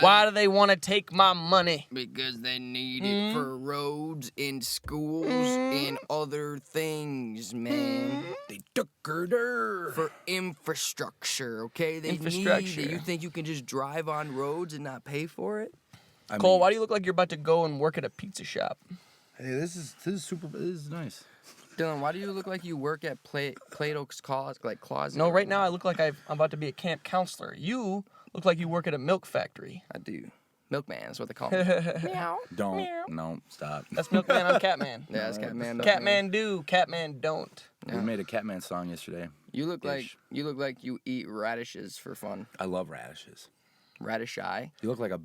Why do they want to take my money? Because they need it for roads and schools and other things, man. They took her For infrastructure, okay? They Infrastructure. need it. You think you can just drive on roads and not pay for it? Cole, why do you look like you're about to go and work at a pizza shop? Hey, this is nice. Dylan, why do you look like you work at Plato's closet? No, right now I look like I'm about to be a camp counselor. You look like you work at a milk factory. I do. Milkman is what they call me. Meow. Don't. Meow. No, stop. That's Milkman, I'm Catman. Yeah, that's Catman. Catman do, Catman don't. We made a Catman song yesterday. You look like you eat radishes for fun. I love radishes. Radish eye. You look like a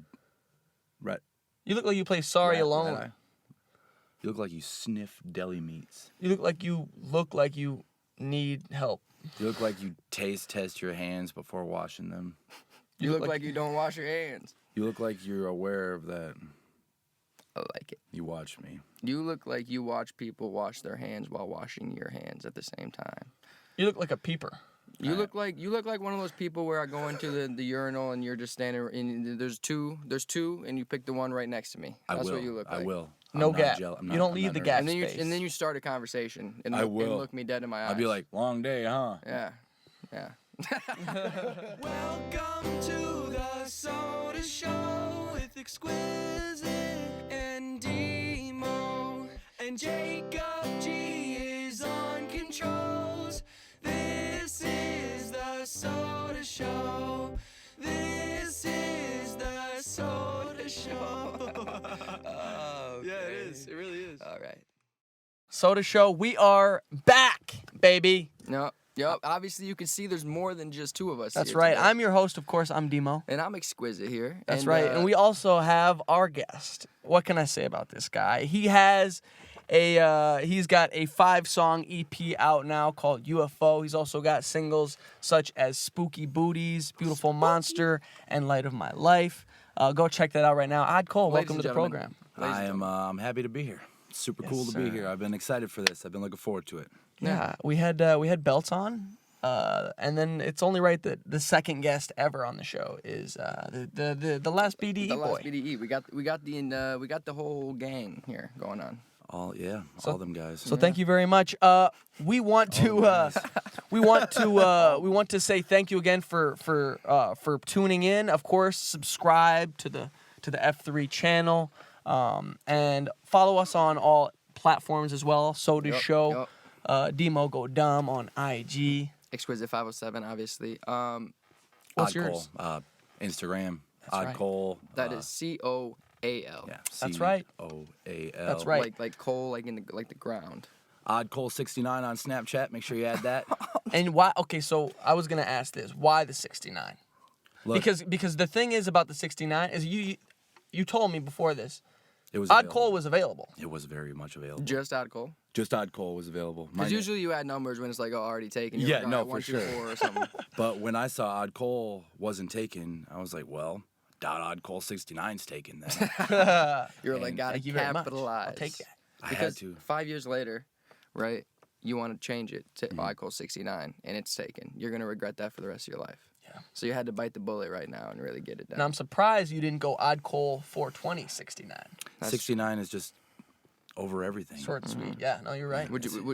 You look like you play Sorry rat Alone. eye. You look like you sniff deli meats. You look like you need help. You look like you test your hands before washing them. You look like you don't wash your hands. You look like you're aware of that. I like it. You watch me. You look like you watch people wash their hands while washing your hands at the same time. You look like a peeper. You look like one of those people where I go into the urinal and you're just standing and there's two and you pick the one right next to me. That's what you look like. I will. No I'm not gap. I'm You not- don't I'm leave not the nervous. gap. And then you start a conversation and I look, will. and look me dead in my eyes. I'll be like, long day, huh? Yeah. Welcome to the Sota Show with Exquisite and d.mo. And Jacob G is on controls. This is the Sota Show. This is the Sota Show. Oh, Yeah, it okay. is. It really is. All right. Sota Show, we are back, baby. No. Yep. Obviously, you can see there's more than just two of us. That's here right. today. I'm your host, of course. I'm d.mo. And I'm Exquisite here. That's and, right. And we also have our guest. What can I say about this guy? He has he's got a 5-song EP out now called UFO. He's also got singles such as Spooky Booties, Beautiful Monster, and Light of My Life. Go check that out right now. O.D.D. Cole, Ladies welcome and to the gentlemen. program. I'm happy to be here. Super cool to be sir. here. I've been excited for this. I've been looking forward to it. Yeah, we had belts on, and then it's only right that the second guest ever on the show is the last BDE The boy. last BDE. We got the whole gang here going on. All them guys. So thank you very much. We want to say thank you again for tuning in. Of course, subscribe to the F3 channel, and follow us on all platforms as well. Sota Show, d.mo Go Dumb on IG. Exquisite 507, obviously. What's Odd yours? Cole, Instagram. That's Odd right. Cole. That is COAL. Yeah. That's right. COAL. That's right. Like coal, like in the ground. Odd Cole 69 on Snapchat. Make sure you add that. And why? Okay, so I was gonna ask this: why the 69? Look, Because the thing is about the 69 is you told me before this. it was Odd available. Cole was available. It was very much available. Just out coal. Just Odd Cole was available. Because usually you add numbers when it's like already taken. You're Yeah, like, all no, right, for 1, 2, sure. 4 or something. But when I saw Odd Cole wasn't taken, I was like, well, Odd Cole 69's taken then. You're like, gotta Thank you very much. capitalize. I'll take that. I Because had to. 5 years later, right, you want to change it to Cole 69, and it's taken. You're going to regret that for the rest of your life. Yeah. So you had to bite the bullet right now and really get it done. And I'm surprised you didn't go Odd Cole 420 69. 69 is just over everything. Short and sweet. Yeah, no, you're right.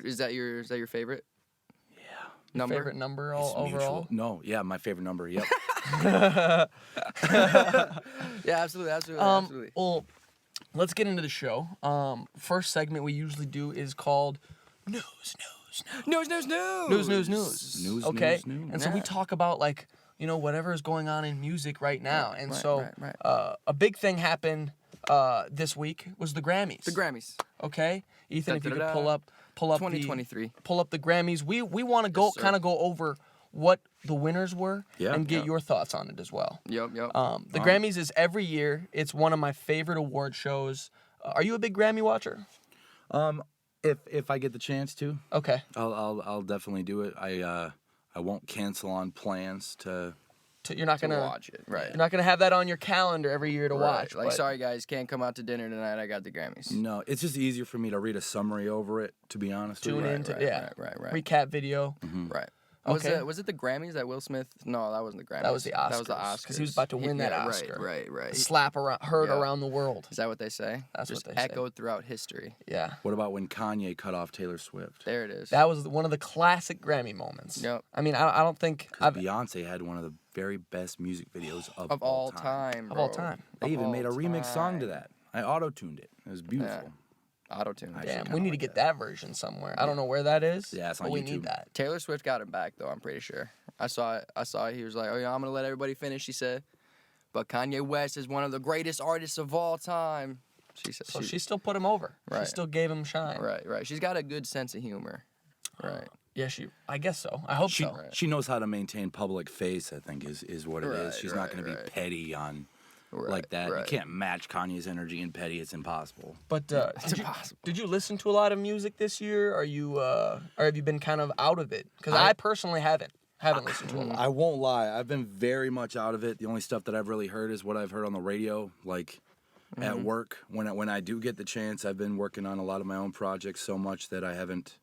Is that your favorite? Yeah. Number? Favorite number It's overall? mutual. No, yeah, my favorite number. Yep. Yeah, absolutely. Well, let's get into the show. First segment we usually do is called News. News. News, Okay? news. And so we Yeah. talk about, like, whatever is going on in music right now. And right, so right. a big thing happened this week was the Grammys. The Grammys. Okay? Ethan, if you could Da-da-da. pull up 2023. pull up the Grammys. We want to go sir. kind of go over what the winners were Yeah. and get your thoughts on it as well. Yep. The Grammys is every year. It's one of my favorite award shows. Are you a big Grammy watcher? If I get the chance to, Okay. I'll definitely do it. I won't cancel on plans to. You're not to gonna watch it, right? You're not gonna have that on your calendar every year to watch. Like, but- sorry guys, can't come out to dinner tonight. I got the Grammys. No, it's just easier for me to read a summary over it. To be honest, Tune with you. in to right, yeah. right. Recap video. Right. Okay. Was it the Grammys that Will Smith? No, that wasn't the Grammys. That was the Oscars. That was the Oscars. Because he was about to win that yeah, Oscar. Right. Slap around, heard Yeah. around the world. Is that what they say? That's Just what they say. echoed throughout history. Yeah. What about when Kanye cut off Taylor Swift? There it is. That was one of the classic Grammy moments. Yep. I mean, I don't think Because Beyonce had one of the very best music videos of all time. of all time. They even made a remix song to time. that. I auto-tuned it. It was beautiful. Auto-tune. I Damn, should we need to like get that. that version somewhere. I don't know where that is. Yeah, it's on but we YouTube. need that. Taylor Swift got him back though. I'm pretty sure. I saw it. He was like, "Oh yeah, I'm gonna let everybody finish." He said, "But Kanye West is one of the greatest artists of all time." She said. So she still put him over. She Right. still gave him shine. Right. She's got a good sense of humor. Right. Yeah, I guess so. I hope She so. she knows how to maintain public face, I think, is what it is. She's not going to be right. petty on Right, like that. You right. can't match Kanye's energy in petty. It's impossible. But impossible. did you listen to a lot of music this year? Are you or have you been kind of out of it? Because I personally haven't listened to a lot. I won't lie. I've been very much out of it. The only stuff that I've really heard is what I've heard on the radio, like at work. When I do get the chance, I've been working on a lot of my own projects so much that I haven't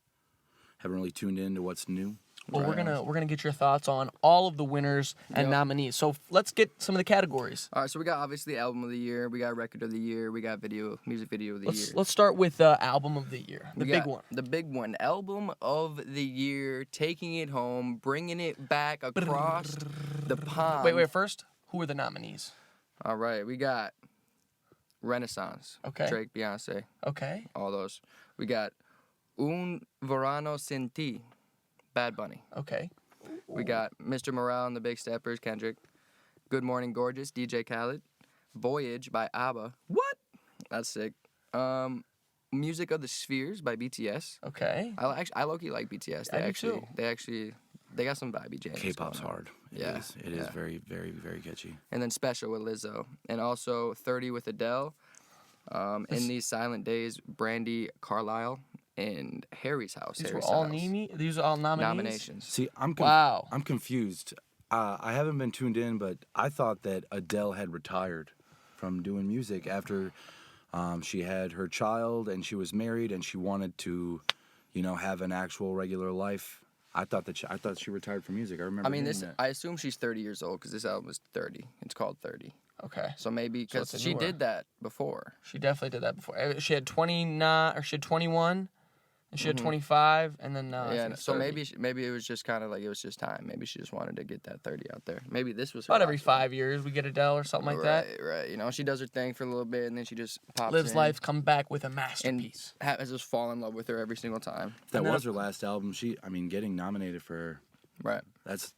really tuned into what's new. Well, we're gonna get your thoughts on all of the winners and nominees. So let's get some of the categories. All right. So we got obviously album of the year. We got record of the year. We got music video of the year. Let's start with album of the year, the We big got one. The big one. Album of the year. Taking it home. Bringing it back across the pond. Wait, first, who are the nominees? All right. We got Renaissance. Okay. Drake, Beyonce. Okay. All those. We got Un Verano Sin Ti. Bad Bunny. Okay. We got Mr. Morale and the Big Steppers, Kendrick. Good Morning Gorgeous, DJ Khaled. Voyage by ABBA. What? That's sick. Music of the Spheres by BTS. Okay. I low-key like BTS. I do too. They got some vibey jams. K-pop's going on. hard. Yeah, It is yeah. very, very, very catchy. And then Special with Lizzo. And also 30 with Adele. In These Silent Days, Brandy Carlisle. And Harry's House. These Harry were all Styles. These are all nominees. Nominations. See, I'm confused. I haven't been tuned in, but I thought that Adele had retired from doing music after she had her child and she was married and she wanted to, have an actual regular life. I thought she retired from music. I remember. I mean, hearing that. I assume she's 30 years old because this album is 30. It's called 30. Okay. So maybe So because it's a she newer. did that before. She definitely did that before. She had 29, or she had 21, and she had 25, and then I yeah. think it's So 30. maybe it was just kind of like it was just time. Maybe she just wanted to get that 30 out there. Maybe this was her About every last 5 years we get Adele or something like that. Right. She does her thing for a little bit and then she just pops Lives in life, come back with a and masterpiece. has just fall in love with her every single time. If that And then- was her last album. Getting nominated for Right. that's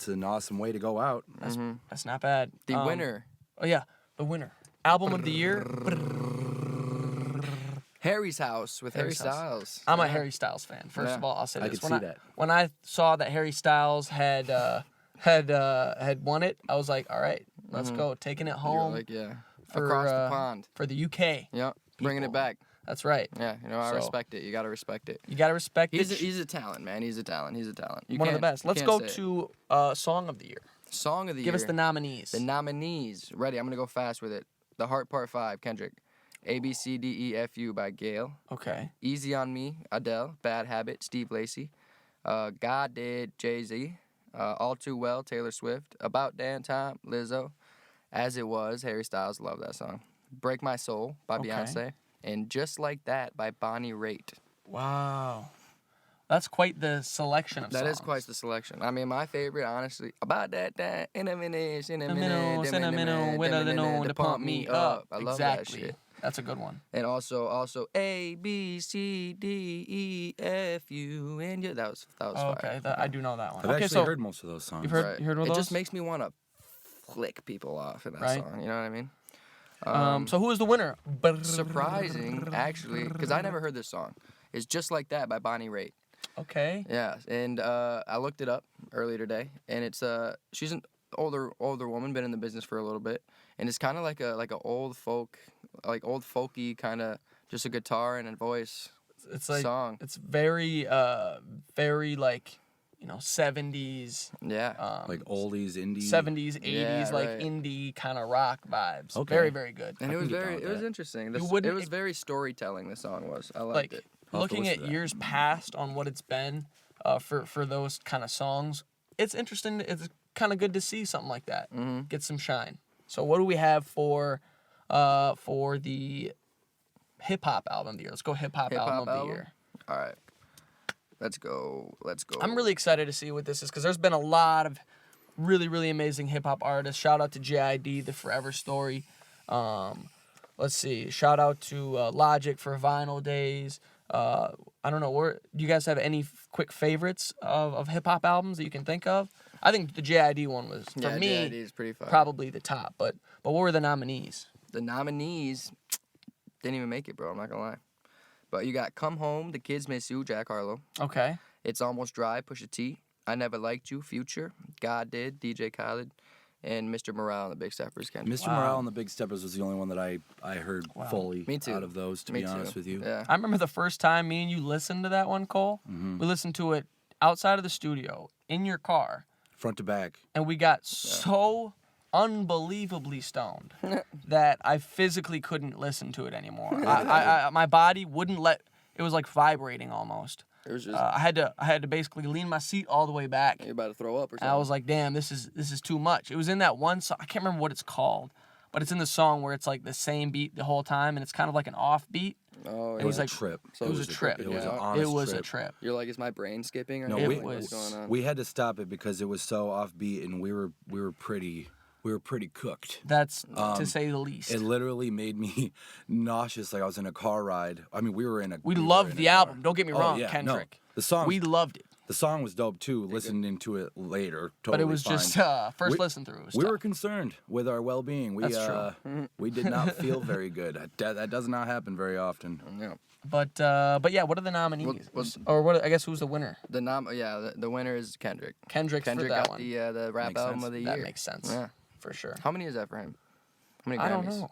an awesome way to go out. That's not bad. The winner, Oh yeah, the winner. Album of the year. Harry's House with Harry Harry's House. Styles. I'm a Harry Styles fan. First Yeah. of all, I'll say I this. could When see that. When I saw that Harry Styles had won it, I was like, all right, let's go, taking it You're home like for, across the pond. for the UK. Yep. Bringing it people. back. That's right. Yeah. I So- respect it. You gotta respect it. You gotta respect it. He's a talent, man. He's a talent. You One of the can't- best. you Let's can't go say it. to Song of the Year. Song of the Give year. us the nominees. The nominees. Ready? I'm gonna go fast with it. The Heart Part 5, Kendrick. ABCDEFU by Gail. Okay. Easy on Me, Adele. Bad Habit, Steve Lacy. God Did, Jay-Z. All Too Well, Taylor Swift. About Damn Time, Lizzo. As It Was, Harry Styles. Love that song. Break My Soul by Okay. Beyonce. And Just Like That by Bonnie Raitt. Wow. That's quite the selection of songs. That is quite the selection. I mean, my favorite, honestly, About That, in a minute, to pump me up. I love exactly. that shit. That's a good one. And also A B C D E F U and you. That was Okay, fire. I do know that one. I've okay, actually so heard most of those songs. you've heard one of It those? just makes me want to flick people off in that Right. song. You know what I mean? So who is the winner? Surprising, actually, because I never heard this song. It's Just Like That by Bonnie Raitt. Okay. Yeah, and I looked it up earlier today, and it's she's an older woman, been in the business for a little bit, and it's kind of like a old folky kind of just a guitar and a voice. It's like song. It's very like 70s. Yeah. Like oldies, indie. 70s, 80s, Yeah, like right. indie kind of rock vibes. Okay. Very, very good. And I it was can get down very, with it was that. interesting. You wouldn't- It was very storytelling. The song was. I liked Like it. I'll have to looking listen at to that. years past on what it's been, for those kind of songs. It's interesting. It's kind of good to see something like that get some shine. So what do we have for the hip hop album of the year? Let's go hip hop album of the year. All right. Let's go. I'm really excited to see what this is because there's been a lot of really, really amazing hip hop artists. Shout out to J.I.D. The Forever Story. Let's see. Shout out to Logic for Vinyl Days. I don't know. Do you guys have any quick favorites of hip hop albums that you can think of? I think the J.I.D. one was for me J.I.D. is pretty fun. probably the top. But what were the nominees? The nominees didn't even make it, bro. I'm not gonna lie. But you got Come Home, The Kids Miss You, Jack Harlow. Okay. It's Almost Dry, Pusha T. I Never Liked You, Future. God Did, DJ Khaled. And Mr. Morale and the Big Steppers, Kendrick. Mr. Morale and the Big Steppers was the only one that I heard fully Me too. out of those, to be honest with you. Yeah. I remember the first time me and you listened to that one, Cole. We listened to it outside of the studio, in your car. Front to back. And we got so unbelievably stoned that I physically couldn't listen to it anymore. My body wouldn't let. It was like vibrating almost. It was just. I had to basically lean my seat all the way back. You're about to throw up or something. And I was like, damn, this is too much. It was in that one song. I can't remember what it's called, but it's in the song where it's like the same beat the whole time, and it's kind of like an off beat. Oh, And yeah. It was he's like, a trip. So it was a trip. It was Yeah. an honest It was trip. a trip. You're like, is my brain skipping? Or No, anything? we- Like, what's going on? We had to stop it because it was so offbeat, and we were pretty cooked. That's to say the least. It literally made me nauseous, like I was in a car ride. I mean, we were in a. We were loved in the a car. album. Don't get me Oh, wrong, yeah, no. Kendrick. The song. We loved it. The song was dope too. Listening to it later, totally But it was fine. just first We- listen through. It was We tough. were concerned with our well-being. We That's true. we did not feel very good. That does not happen very often. Yeah. But yeah, what are the nominees? What- Or what? I guess who's the winner? The winner is Kendrick. Kendrick for Kendrick that got one. the rap Makes album sense. of the That year. makes sense. Yeah. For sure. How many is that for him? How many Grammys? I don't know.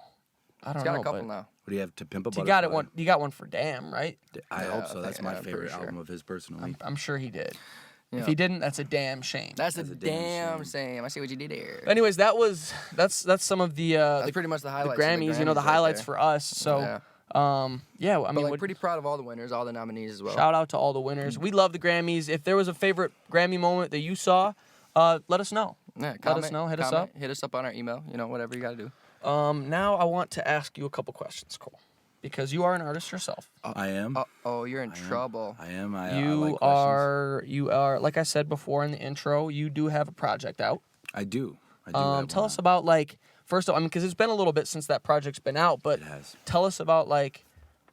I don't He's got know. a couple but now. What do you have to pimp a He butterfly? got it one. You got one for Damn, right? I Yeah, hope so. I That's think- my yeah, I'm pretty favorite sure. album of his personally. I'm sure he did. Yeah. If he didn't, that's a damn shame. That's a That's a damn damn shame. I see what you did there. But anyways, that's some of the That's pretty much the the highlights. Grammys. of The right highlights there. for us. So Yeah. yeah. I But mean, like, what- pretty proud of all the winners, all the nominees as well. shout out to all the winners. We love the Grammys. If there was a favorite Grammy moment that you saw, let us know. Yeah, Let us know. Hit us up. Hit us up on our email. Whatever you got to do. Now I want to ask you a couple questions, Cole, because you are an artist yourself. I am. Oh, you're in trouble. I am. I You like questions. you are like I said before in the intro. You do have a project out. I do. have Tell one us out. about like first of all, I mean, because it's been a little bit since that project's been out, but It has. tell us about like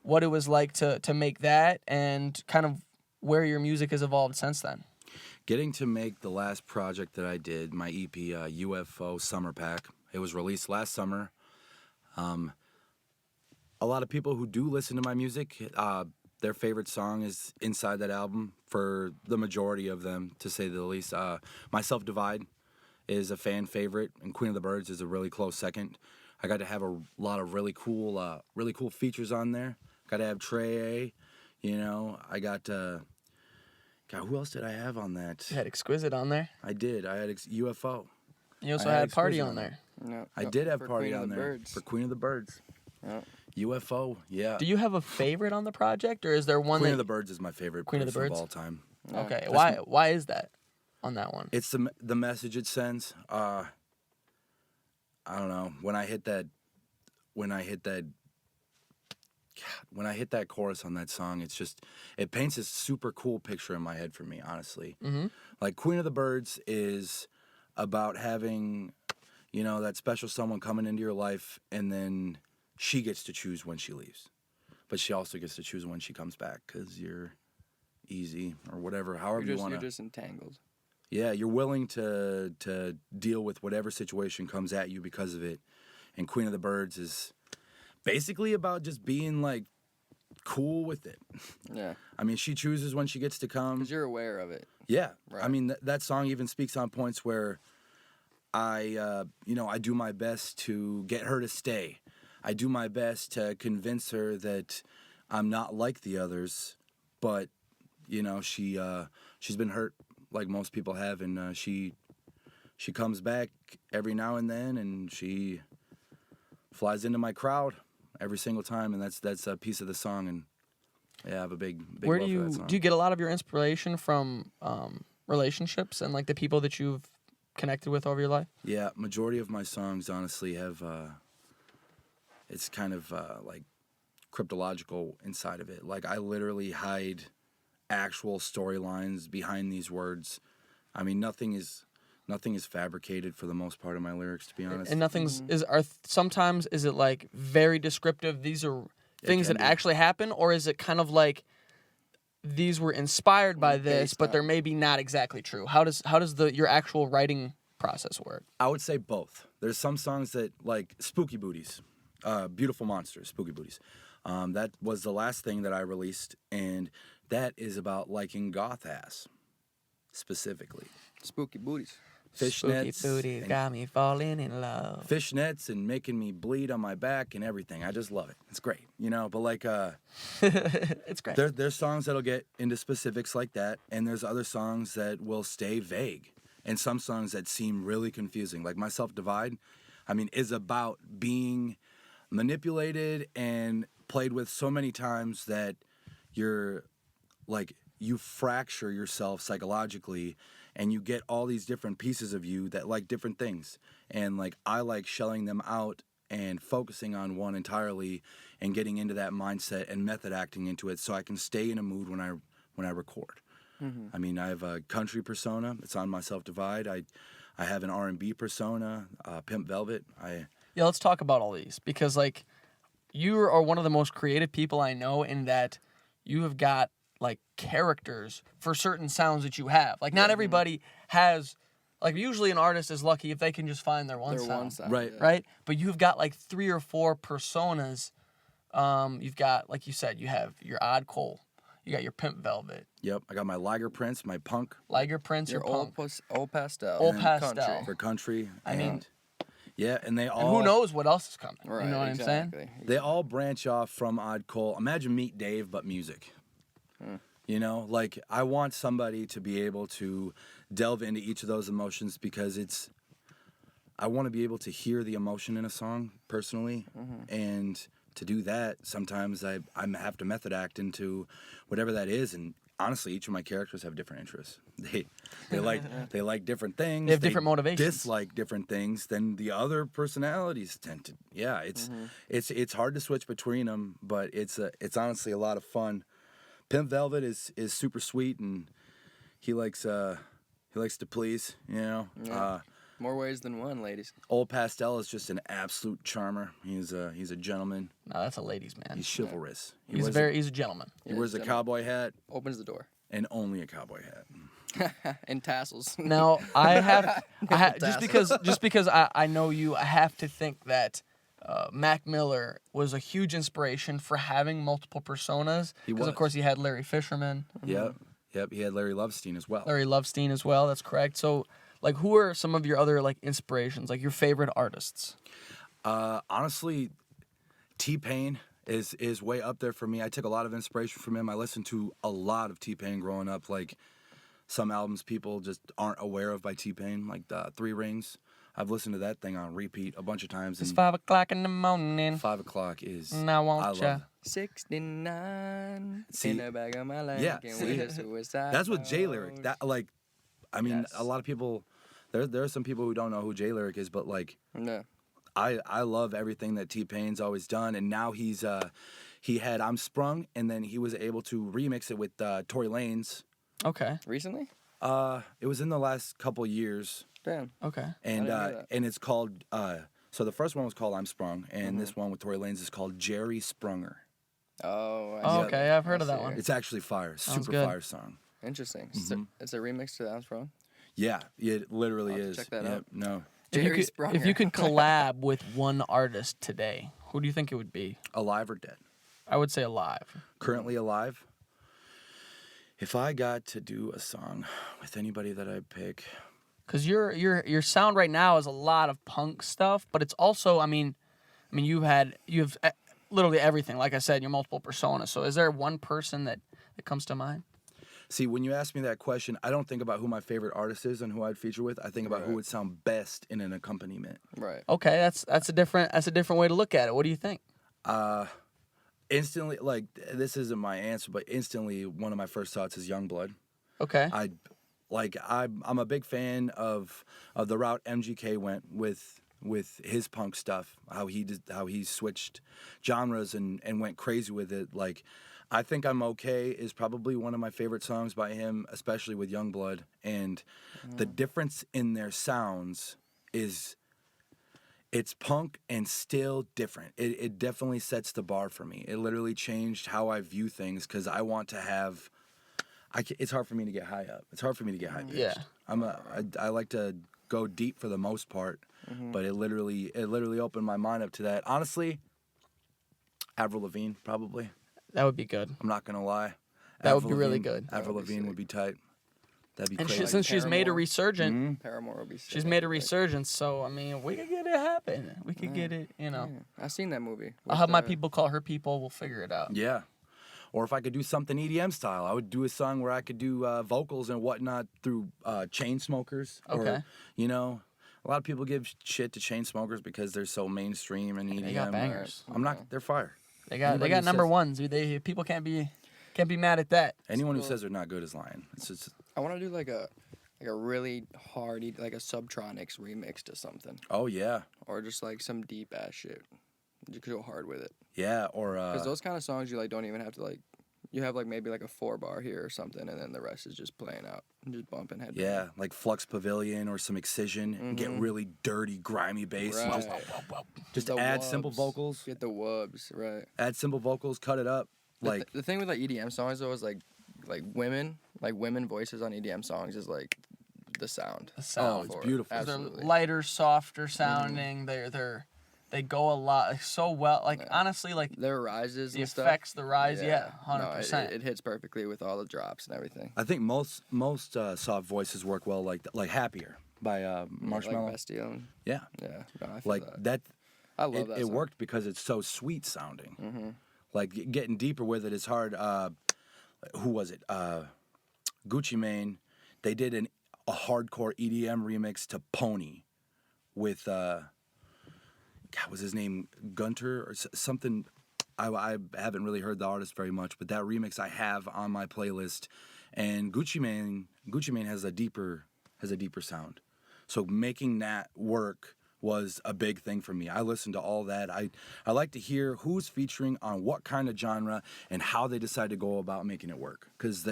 what it was like to make that and kind of where your music has evolved since then. Getting to make the last project that I did, my EP, UFO Summer Pack. It was released last summer. A lot of people who do listen to my music, their favorite song is inside that album. For the majority of them, to say the least, My Self Divide is a fan favorite, and Queen of the Birds is a really close second. I got to have a lot of really cool features on there. Got to have Trey A. I got. God, who else did I have on that? You had Exquisite on there. I did. I had UFO. You also I had had Party Exquisite on there. No, I did have for Party Queen of on the there Birds. for Queen of the Birds. Yeah. UFO, yeah. Do you have a favorite on the project, or is there one Queen that? of the Birds is my favorite Queen of the person Birds? all time. Okay, That's why is that on that one? It's the message it sends. I don't know. When I hit that chorus on that song, it paints a super cool picture in my head for me, honestly. Mm-hmm. Like Queen of the Birds is about having, that special someone coming into your life, and then she gets to choose when she leaves. But she also gets to choose when she comes back, because you're easy or whatever, however you want You're to. just entangled. Yeah, you're willing to deal with whatever situation comes at you because of it. And Queen of the Birds is basically about just being like cool with it. Yeah. I mean, she chooses when she gets to come. Because you're aware of it. Yeah. I Right. mean, that song even speaks on points where I do my best to get her to stay. I do my best to convince her that I'm not like the others, but she's been hurt like most people have, and she comes back every now and then, and she flies into my crowd every single time, and that's a piece of the song. And Yeah, I have a big Where love do for that you song. do you get a lot of your inspiration from relationships and like the people that you've connected with over your life? Yeah, majority of my songs honestly have it's kind of like cryptological inside of it. Like I literally hide actual storylines behind these words. I mean, nothing is fabricated for the most part of my lyrics, to be honest. And nothing's sometimes is it like very descriptive? These are things can that be. actually happen, or is it kind of like these were inspired by this, based but on- they're maybe not exactly true? How does your actual writing process work? I would say both. There's some songs that like Spooky Booties, Beautiful Monsters, Spooky Booties. That was the last thing that I released, and that is about liking goth ass, specifically. Spooky booties. Fishnets, Spooky booty and got me falling in love. fishnets and making me bleed on my back and everything. I just love it. It's great, you know. But like, It's great. there's songs that'll get into specifics like that, and there's other songs that will stay vague, and some songs that seem really confusing. Like my Self Divide, I mean, is about being manipulated and played with so many times that you're like you fracture yourself psychologically and you get all these different pieces of you that like different things, and like I like shelling them out and focusing on one entirely and getting into that mindset and method acting into it so I can stay in a mood when I record. I mean, I have a country persona. It's on my Self Divide. I have an R&B persona, Pimp Velvet. Yeah, let's talk about all these because like you are one of the most creative people I know in that you have got like characters for certain sounds that you have. Like not everybody has like usually an artist is lucky if they can just find their one Their sound. one side. Right. Yeah. Right? But you've got like 3 or 4 personas. You've got like you said, you have your Odd Cole, you got your Pimp Velvet, Yep, I got my Liger Prince, my punk Liger Prince, Your your old, punk. old pastel. Old and pastel. country. for country. I mean- and yeah, and they all And who knows what else is coming? Right, You know what I'm saying? exactly. They all branch off from Odd Cole. Imagine Meet Dave, but music. You know, like I want somebody to be able to delve into each of those emotions because I want to be able to hear the emotion in a song personally, and to do that, sometimes I have to method act into whatever that is. And honestly, each of my characters have different interests. They like different things. They have different motivations. Dislike different things than the other personalities tend to. Yeah, it's hard to switch between them, but it's honestly a lot of fun. Pimp Velvet is super sweet, and he likes to please, you know. Yeah. More ways than one, ladies. Old Pastel is just an absolute charmer. He's a gentleman. No, that's a ladies' man. He's chivalrous. He's a gentleman. He wears a gentleman. cowboy hat Opens the door. and only a cowboy hat. And tassels. Now I have tassels. just because I know you, I have to think that Mac Miller was a huge inspiration for having multiple personas. He Because of was. course he had Larry Fisherman, Yep. He had Larry Lovestein as well. Larry Lovestein as well. That's correct. So like, who are some of your other like inspirations, like your favorite artists? Honestly, T-Pain is way up there for me. I took a lot of inspiration from him. I listened to a lot of T-Pain growing up. Like some albums people just aren't aware of by T-Pain, like the 3 Rings. I've listened to that thing on repeat a bunch of times. It's And 5 o'clock in the morning. 5 o'clock is. And I want I love ya. it. 69 See- in the back of my life. Yeah, and see? with a suicide That's what J Lyric. note. That like, I mean, Yes. a lot of people. There are some people who don't know who J Lyric is, but like, No. I love everything that T-Pain's always done, and now he had I'm Sprung, and then he was able to remix it with Tory Lanez. Okay. Recently? It was in the last couple years, Damn. Okay. and didn't hear that. and it's called so the first one was called I'm Sprung, and this one with Tory Lanez is called Jerry Sprunger. Oh, I Oh, see. okay. I've heard of I that see. one. It's actually fire, Sounds super good. fire song. Interesting. So it's a remix to Armstrong. Yeah, it literally I'll have to is. check that Yep, out. No, Jerry if Sprunger. you could collab with one artist today, who do you think it would be? alive or dead. I would say alive. Currently alive. If I got to do a song with anybody that I'd pick, Cause your sound right now is a lot of punk stuff, but it's also, I mean, you have literally everything. Like I said, your multiple personas. So is there one person that comes to mind? see, when you ask me that question, I don't think about who my favorite artist is and who I'd feature with. I think about who would sound best in an accompaniment. Right. Okay, that's a different way to look at it. What do you think? Instantly, like this isn't my answer, but instantly one of my first thoughts is Youngblood. Okay. I'm a big fan of the route MGK went with his punk stuff. How he switched genres and went crazy with it. Like, I Think I'm Okay is probably one of my favorite songs by him, especially with Youngblood. And the difference in their sounds is it's punk and still different. It definitely sets the bar for me. It literally changed how I view things because I want to have. It's hard for me to get high up. It's hard for me to get high pitched. Yeah. I like to go deep for the most part, but it literally opened my mind up to that. Honestly, Avril Lavigne probably. That would be good. I'm not gonna lie. That would be really good. Avril Lavigne would be tight. That'd be And crazy. since she's made a Paramore. resurgence, Paramore would be sick. she's made a resurgence. So I mean, we could get it happen. We could get it. You know, I seen that movie. I'll have my people call her people. We'll figure it out. Yeah. Or if I could do something EDM style, I would do a song where I could do vocals and whatnot through Chainsmokers. Okay. Or, you know, a lot of people give shit to Chainsmokers because they're so mainstream and EDM. They got bangers. I'm not. They're fire. They got Anybody who number says- ones. People can't be mad at that. Anyone who says they're not good is lying. It's just. I want to do like a really hard, like a Subtronics remix to something, Oh yeah. or just like some deep ass shit. You could go hard with it. Yeah. Or. Because those kind of songs, you like don't even have to like. You have like maybe like a 4-bar here or something, and then the rest is just playing out, and just bumping head. Yeah, like Flux Pavilion or some Excision, and get really dirty, grimy bass, and Right. just The add simple wubs. vocals. Get the wubs, right? Add simple vocals, cut it up. Like The thing with like EDM songs though is like women voices on EDM songs is like the sound. The sound. it's for it. beautiful. They're Absolutely. lighter, softer sounding. They go a lot so well. Like honestly, like Their rises the and stuff. effects, the rise. Yeah, No, 100%. it hits perfectly with all the drops and everything. I think most soft voices work well, like Happier by Marshmello. Like Bastille. Yeah, Yeah. No, I feel like that. I love that it song. worked because it's so sweet sounding. Like getting deeper with it is hard. Who was it? Gucci Mane. They did a hardcore EDM remix to Pony with God, was his name Gunter or something? I haven't really heard the artist very much, but that remix I have on my playlist. And Gucci Mane has a deeper sound. So making that work was a big thing for me. I listened to all that. I like to hear who's featuring on what kind of genre and how they decide to go about making it work, because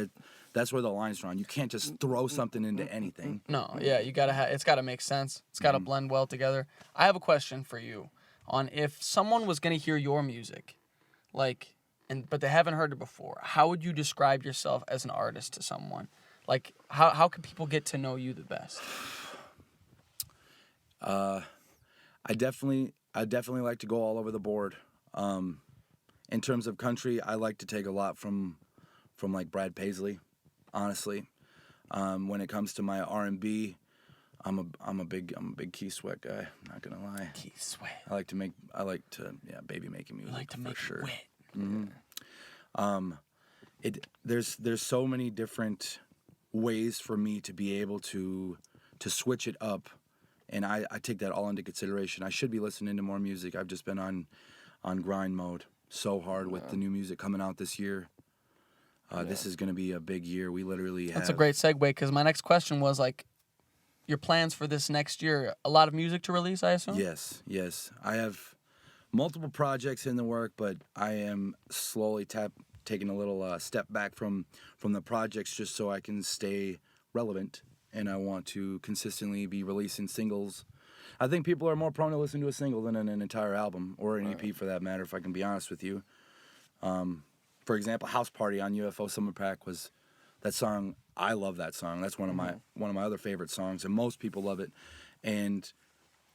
that's where the line's drawn. You can't just throw something into anything. No, yeah, you gotta it's gotta make sense. It's gotta blend well together. I have a question for you on if someone was gonna hear your music, like, but they haven't heard it before. How would you describe yourself as an artist to someone? Like, how can people get to know you the best? I definitely like to go all over the board. In terms of country, I like to take a lot from like Brad Paisley, honestly. When it comes to my R&B, I'm a big Keith Sweat guy. Not gonna lie. Keith Sweat. I like to baby making music. I like to for make sure. it wet. There's so many different ways for me to be able to switch it up, and I take that all into consideration. I should be listening to more music. I've just been on grind mode so hard with the new music coming out this year. This is going to be a big year. We literally have... That's a great segue, because my next question was like, your plans for this next year. A lot of music to release, I assume. Yes. I have multiple projects in the work, but I am slowly taking a little step back from the projects just so I can stay relevant, and I want to consistently be releasing singles. I think people are more prone to listen to a single than an entire album, or an EP for that matter, if I can be honest with you. For example, House Party on UFO Summer Pack was that song. I love that song. That's one of my other favorite songs, and most people love it. And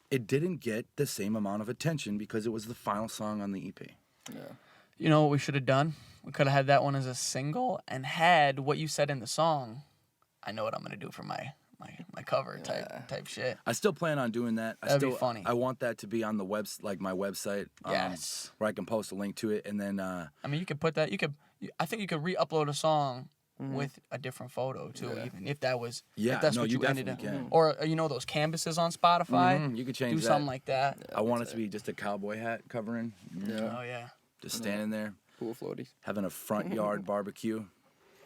it didn't get the same amount of attention because it was the final song on the EP. Yeah. You know what we should have done? We could have had that one as a single and had what you said in the song. I know what I'm gonna do for my cover type shit. I still plan on doing that. That'd be funny. I want that to be on the my website. Yes. Where I can post a link to it, and then. I mean, you could put that. I think you could re-upload a song with a different photo too, even if that was. Yeah, if that's no, what you you ended up. definitely can. Or those canvases on Spotify. You could change Do that. something like that. I want it to be just a cowboy hat covering. Oh yeah. Just standing there. Pool floaties. having a front yard barbecue.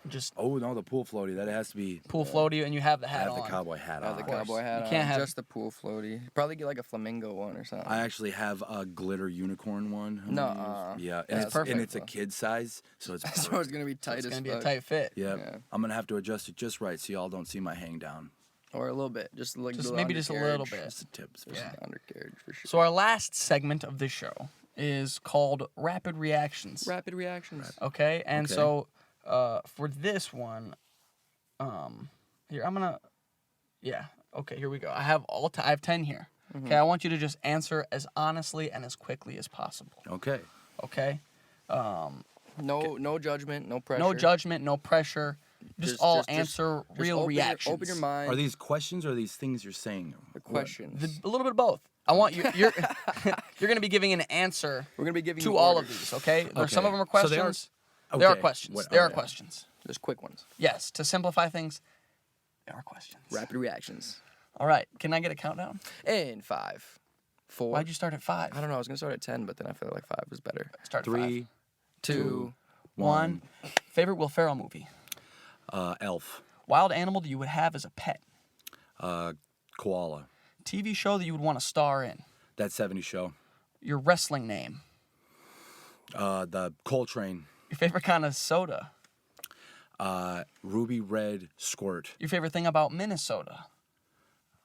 Just Oh no, the pool floaty. That has to be. pool floaty, and you have the I hat have on. the cowboy hat Have on. the cowboy hat You on. can't have- Just the pool floaty. Probably get like a flamingo one or something. I actually have a glitter unicorn one. I'm No, gonna use. Yeah, and that's it's perfect, and it's a though. kid size, so it's so it's gonna be tight It's as gonna be a fuck. tight fit. yeah. Yeah. I'm gonna have to adjust it just right so y'all don't see my hang down. Or a little bit, just like Just the maybe just a little undercarriage. bit. Just the tips. Yeah. The undercarriage for sure. So our last segment of this show is called Rapid Reactions. Rapid reactions. Okay, and Okay. so for this one, here I'm gonna, yeah, okay, here we go. I have I have 10 here. Okay, I want you to just answer as honestly and as quickly as possible. Okay. Okay, No judgment, no pressure. no judgment, no pressure. Just all answer just real open reactions. Open your mind. Are these questions or are these things you're saying? the questions? A little bit of both. I want you. You're you're gonna be giving an answer We're gonna be giving to you all of orders. these. Okay, Some of them are So they are- questions. There are Okay. questions. What- There oh, are yeah. questions. Just quick ones. Yes, to simplify things, there are questions. Rapid reactions. All right, can I get a countdown? In 5, 4. Why'd you start at 5? I don't know. I was gonna start at 10, but then I feel like 5 was better. Start at 3, 2. 1. Favorite Will Ferrell movie? Elf, Wild animal that you would have as a pet? koala. TV show that you would want to star in? That 70s show. Your wrestling name? The Coltrane. Your favorite kind of soda? Ruby red squirt. Your favorite thing about Minnesota?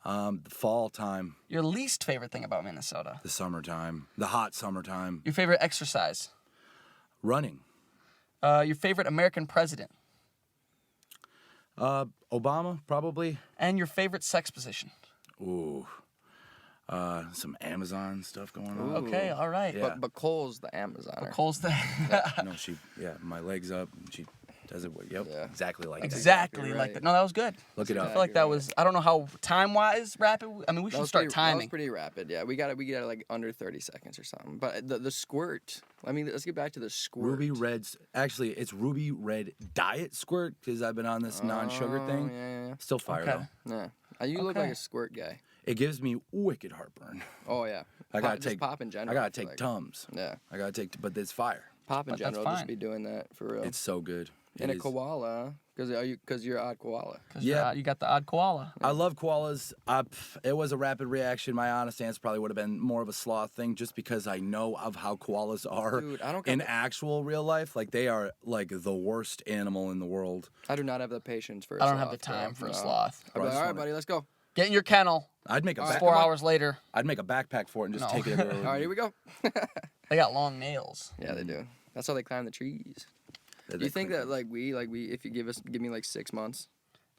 The fall time. Your least favorite thing about Minnesota? The summertime. The hot summertime. Your favorite exercise? Running. Your favorite American president? Obama, probably. And your favorite sex position? Ooh. Some Amazon stuff going on. Okay, all right. Yeah. But Cole's the Amazoner. Cole's the No, my legs up. And she does it. Yep, Yeah. exactly like that. exactly like right. that. No, that was good. Look it I up. feel like that was. I don't know how time-wise rapid. I mean, we That should was start pretty, timing. That was pretty rapid. Yeah, we got it like under 30 seconds or something. But the squirt. I mean, let's get back to the squirt. Ruby Red's actually it's Ruby Red Diet Squirt because I've been on this non-sugar thing. Yeah. Still fire Okay. though. Yeah. You look Okay. like a squirt guy. It gives me wicked heartburn. Oh yeah. I gotta Just take pop in general. I gotta feel take like. Tums. Yeah. I gotta take, but it's fire. Pop in But that's general. fine. Just be doing that for real. It's so good. and It a is. koala, because you're an odd koala. Yeah. You got the odd koala. I love koalas. It was a rapid reaction. My honest answer probably would have been more of a sloth thing, just because I know of how koalas are Dude, I don't in get- actual real life. Like they are like the worst animal in the world. I do not have the patience for. I don't have the time for a sloth. I'd be like, I just all right, wanna- buddy, let's go. Get in your kennel. I'd make a It's back- 4 hours later. I'd make a backpack for it and just No. take it everywhere. All right, here we go. They got long nails. Yeah, they do. That's how they climb the trees. They're Do you the think quickest. that like we if you give me like 6 months,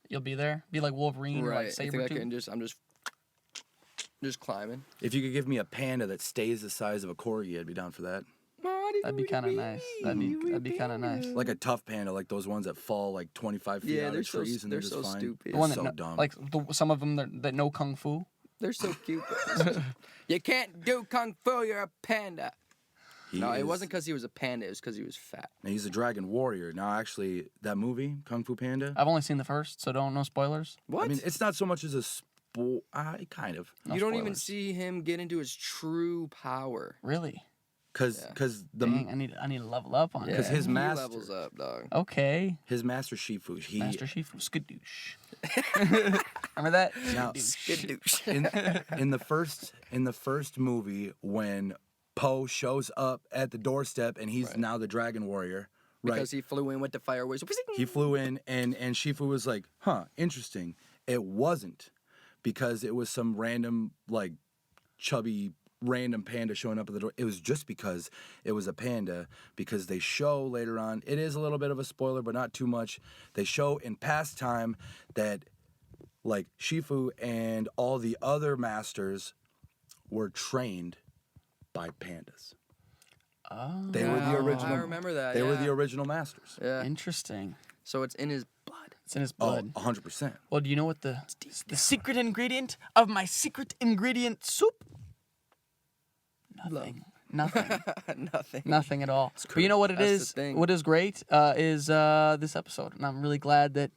You'll be there. Be like Wolverine or like I think I Sabretooth. can I'm just climbing. If you could give me a panda that stays the size of a corgi, I'd be down for that. That'd be kind of nice. That'd be kind of nice. Like a tough panda, like those ones that fall like 25 feet Yeah, out they're of so trees and they're they're so just fine. stupid. The one so that dumb. like some of them that know kung fu. They're so cute. You can't do kung fu. You're a panda. He No, it is- wasn't because he was a panda. It was because he was fat. And he's a dragon warrior. Now, actually, that movie, Kung Fu Panda. I've only seen the first, so no spoilers. What? I mean, it's not so much as a kind of, No you don't even spoilers. see him get into his true power. Really? because the Dang, I need to level up on Because it. his he master- levels up, dog. Okay. his master Shifu, he Master Shifu Skadoosh. Remember that? Now- Skadoosh. in the first movie when Poe shows up at the doorstep and he's now the dragon warrior, right? Because he flew in with the fireworks. He flew in and Shifu was like, huh, interesting. It wasn't because it was some random, like, chubby, random panda showing up at the door. It was just because it was a panda, because they show later on, it is a little bit of a spoiler, but not too much. They show in past time that, like, Shifu and all the other masters were trained by pandas. Oh, They were the original. I remember that. They were yeah. the original masters. Yeah. interesting. So it's in his blood. It's in his Oh, blood. 100%. Well, do you know what the secret ingredient of my secret ingredient soup? Nothing. Nothing. Nothing. Nothing at all. But you know what it That's the is? thing. What is great is this episode, and I'm really glad that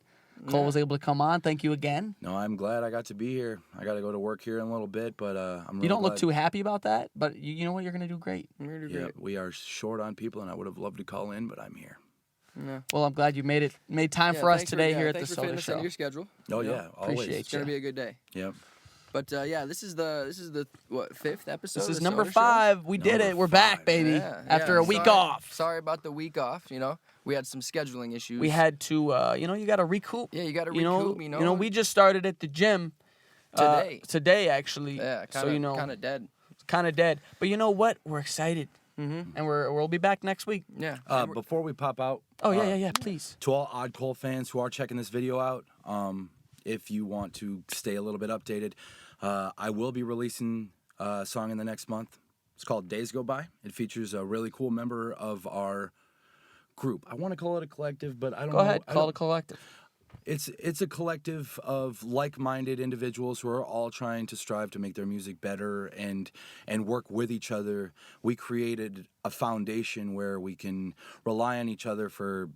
Cole was able to come on. Thank you again. No, I'm glad I got to be here. I got to go to work here in a little bit, but I'm really You don't look glad. too happy about that, but you know what? You're going to do great. Yeah, we are short on people, and I would have loved to call in, but I'm here. Yeah. Well, I'm glad you made time for us thanks today here at the thanks for Sota fitting us into Show. your schedule. Oh, You know, yeah, always. appreciate It's gonna be a good day. Yep. But yeah, this is the what, 5th episode? This of is the number Sota Show? 5. We did Number it. We're back, 5. baby. Yeah, After yeah, a week sorry- off. Sorry about the week off. You know, we had some scheduling issues. We had to, you got to recoup. Yeah, you got to You know, recoup. You know, we just started at the gym Today. Today, actually. Yeah, so you know, kind of dead. kind of dead. But you know what? We're excited, and we'll be back next week. Yeah. Before we pop out, Oh yeah. Please. to all Odd Cole fans who are checking this video out, if you want to stay a little bit updated, I will be releasing a song in the next month. It's called Days Go By. It features a really cool member of our group. I want to call it a collective, but I don't know. Go ahead. I Call don't- it a collective. It's a collective of like-minded individuals who are all trying to strive to make their music better and work with each other. We created a foundation where we can rely on each other for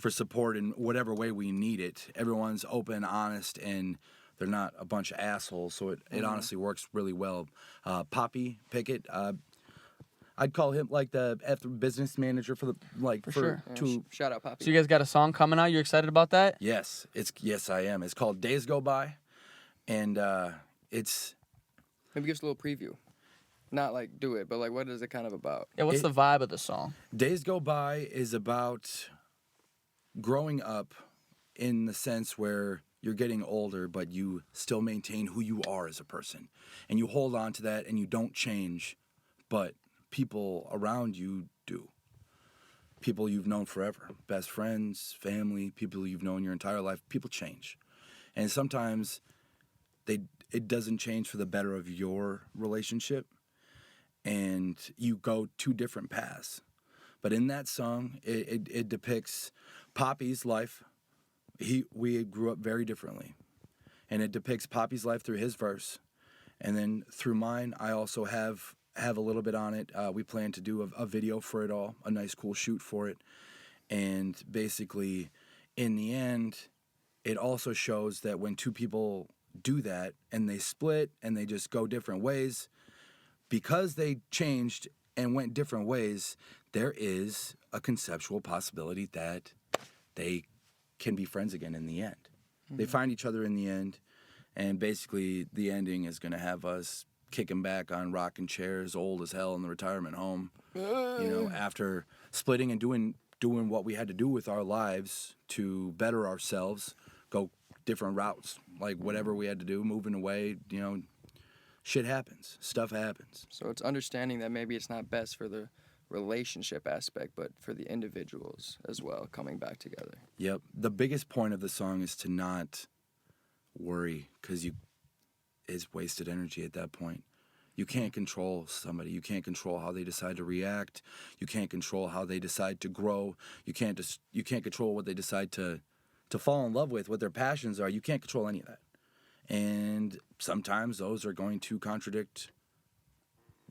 support in whatever way we need it. Everyone's open, honest, and they're not a bunch of assholes. So it honestly works really well. Poppy Pickett, I'd call him like the business manager for sure. Shout out, Poppy. So you guys got a song coming out. You excited about that? Yes, I am. It's called Days Go By, and it's Maybe give us a little preview. Not like do it, but like what is it kind of about? Yeah. What's the vibe of the song? Days Go By is about growing up in the sense where you're getting older, but you still maintain who you are as a person, and you hold on to that, and you don't change, but people around you do. People you've known forever, best friends, family, people you've known your entire life, people change. And sometimes it doesn't change for the better of your relationship, and you go 2 different paths. But in that song, it depicts Poppy's life. We grew up very differently. And it depicts Poppy's life through his verse. And then through mine, I also have a little bit on it. We plan to do a video for it all, a nice cool shoot for it. And basically, in the end, it also shows that when 2 people do that and they split and they just go different ways, because they changed and went different ways, there is a conceptual possibility that they can be friends again in the end. Mm-hmm. They find each other in the end, and basically the ending is going to have us kicking back on rocking chairs, old as hell in the retirement home, after splitting and doing what we had to do with our lives to better ourselves, go different routes, like whatever we had to do, moving away, shit happens, stuff happens. So it's understanding that maybe it's not best for the relationship aspect, but for the individuals as well, coming back together. Yep. The biggest point of the song is to not worry, because it's wasted energy at that point. You can't control somebody. You can't control how they decide to react. You can't control how they decide to grow. You can't control what they decide to fall in love with, what their passions are. You can't control any of that. And sometimes those are going to contradict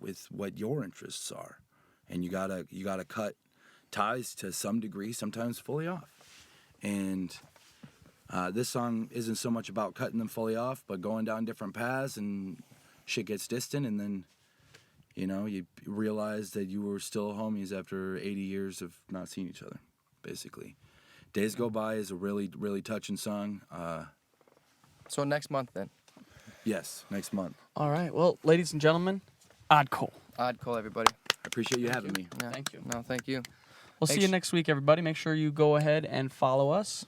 with what your interests are. And you gotta cut ties to some degree, sometimes fully off. And this song isn't so much about cutting them fully off, but going down different paths, and shit gets distant, and then you realize that you were still homies after 80 years of not seeing each other, basically. Days Go By is a really, really touching song. So next month then. Yes, next month. All right. Well, ladies and gentlemen, Odd Cole. Odd Cole, everybody. I appreciate you having me. Yeah. Thank you. No, thank you. We'll see you next week, everybody. Make sure you go ahead and follow us.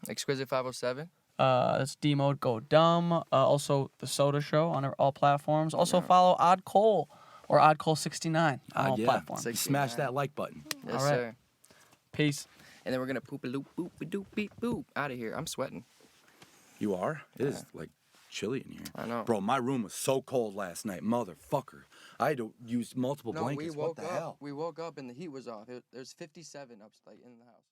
Exquisite 507. That's d.mo Go Dumb. Also, the Sota Show on all platforms. Also, follow Odd Cole or Odd Cole 69 on all platforms. Smash that like button. Yes, All right. sir. Peace. And then we're gonna poop a loop, boop a doop, beep boop out of here. I'm sweating. You are? It is like chilly in here. I know. Bro, my room was so cold last night, motherfucker. I had to use multiple blankets. we woke what the hell? up. We woke up and the heat was off. There's 57 up like in the house.